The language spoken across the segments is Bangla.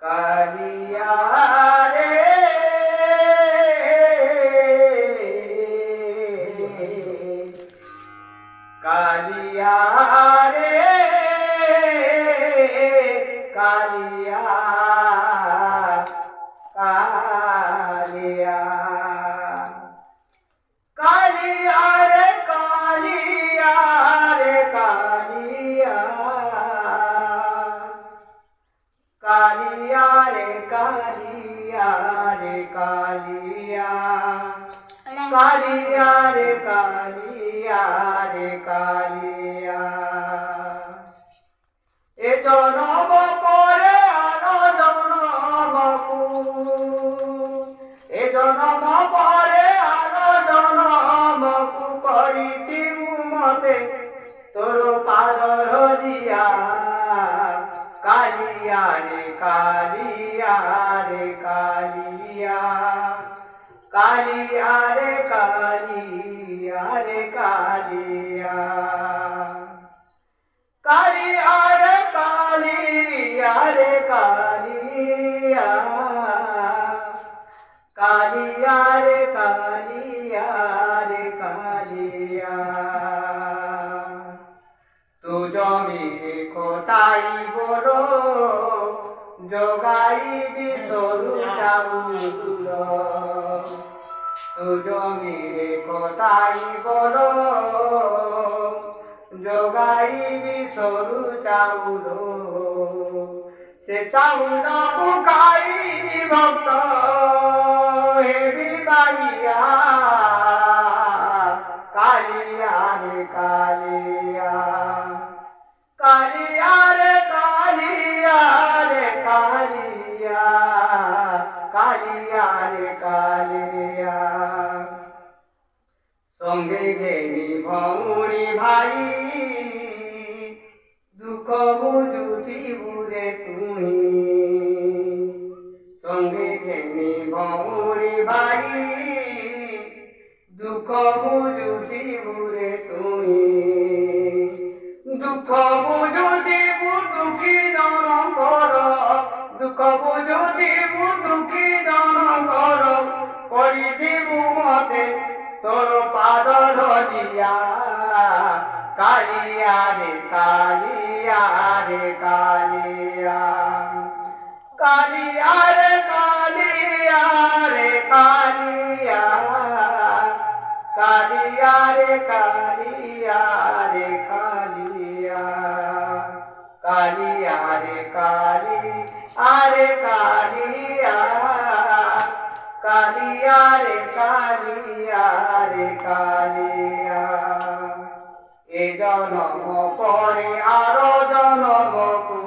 কালিয়া রে কালিয়া রে কালিয়া কালিয়া কালিয়া রে কালিয়া রে কালিয়া কালিয়া রে কালিয়া রে কালিয়া কালিয়া রে কালিয়া রে কালিয়া এ জনম পরে আনো জনমকু এ জনম পরে আনো জনমকু করিতি মতে তোর পাদর দিয়া কালিয়া রে কালিয়া রে কালিয়া কালিয়া রে কালিয়া রে কালিয়া কালিয়া রে কালিয়া রে কালিয়া কালিয়া রে কালিয়া রে কালিয়া তু জমিরে কোটাই বড় জগাইবি সরু চাউল তু জমিরে কোটাই বড় জগাইবি সরু চাউল সে চাউলকু খাইবি ভক্ত হেবি বাইয়া কালিয়া রে কালিয়া কালিয়া রে কালিয়া রে কালিয়া কালিয়া রে কালিয়া সঙ্গে ঘেনি ভৌরি ভাই দুঃখ বুঝুতি বুঝে তুমি সঙ্গে ঘেনি ভৌরি ভাই দুঃখ বুঝুতি বুঝে তুমি দুঃখ বুঝুতি দুঃখী জন কর দুঃখ বুঝুতি দুঃখী জন কর করিদিবু মতে তোর পাদর দিয়া কালিয়া রে কালিয়া রে কালিয়া কালিয়া রে কালিয়া রে কালিয়া কালিয়া রে কালিয়া রে কালিয়া কালিয়া রে কালিয়া রে কালিয়া কালিয়া রে কালিয়া রে কালিয়া এ জনম পরে আরো জনমকু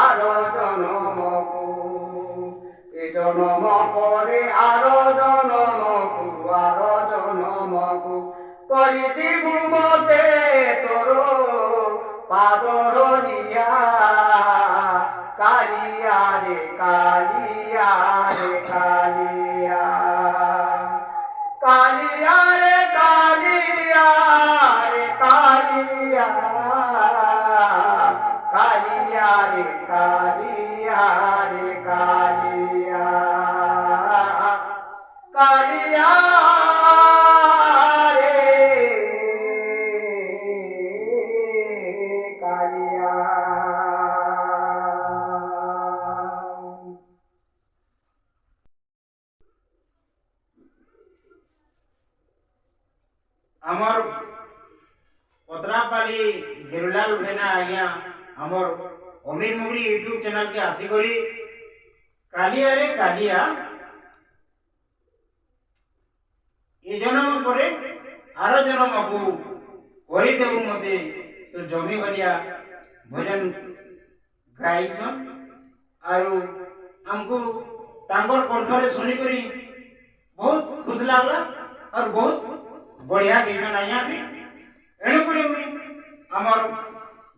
আরো জনমকু এ জনম পরে আরো জনমকু আরো জনমকু করিদিবু মতে তোর পাদর দিয়া কালিয়া রে কালিয়া রে কালিয়া কালিয়া রে কালিয়া রে কালিয়া কালিয়া রে কালিয়া রে কালিয়া কালিয়া রে কালিয়া আমার पत्रापाली घेरुलाल भेना आज्ञा हमर अमीर मुगरी यूट्यूब चैनल के आसी करी कालिया रे कालिया ये जन्म परे आरो जन्म को करी देबु मते तो जमी भलिया भजन गाइछन आरो हमको तांगर कंठरे सुनी करी बहुत खुश लागला और बहुत बढ़िया गीतन आया भी एणुकरी मुई आमर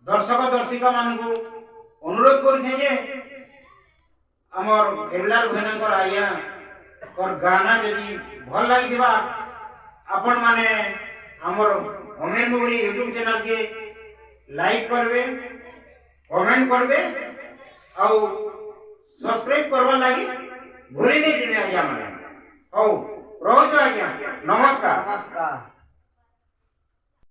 दर्शक दर्शिका मानकु अनुरोध करुछे जे आमर घेरुलाल भैनकर आया और गाना यदि भल लागिबा आपण माने आमर अमीर मुगरी यूट्यूब चैनल के लाइक करबे कमेंट करबे आउ सब्सक्राइब करवा लगी भूली नहीं दिवे आज्ञा माने हौ रोज आज्ञा नमस्कार नमस्कार।